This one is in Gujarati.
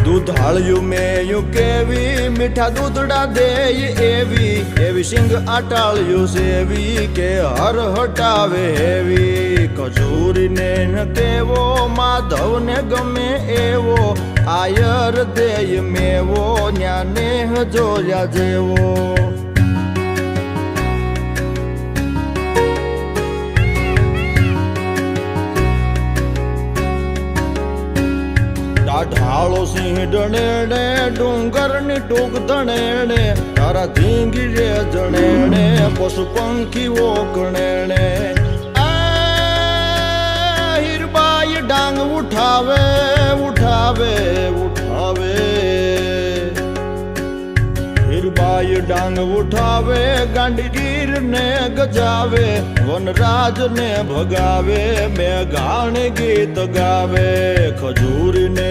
દૂધાળ્યું મેયું કેવી મીઠા દૂધડા દેય એવી સિંગ આટાળ્યું સેવી કે હર હટાવે હેવી કચૂરીને ન કેવો માધવને ગમે એવો આયર દેય મેવો ન્યાને જોયા જેવો ઢાળો સિંહ ડણેણે ડુંગરની ટૂંક ધણેણે તારા ધીંગી રે જણેણે પશુ પંખીઓ ગણેણે હીરબાઈ ડાંગ ઉઠાવે ઉઠાવે ઉઠાવે હીરબાઈ ડાંગ ઉઠાવે ગાંડીગીર ને ગજાવે વનરાજ ને ભગાવે મેઘાણ ગીત ગાવે ખજૂરી ને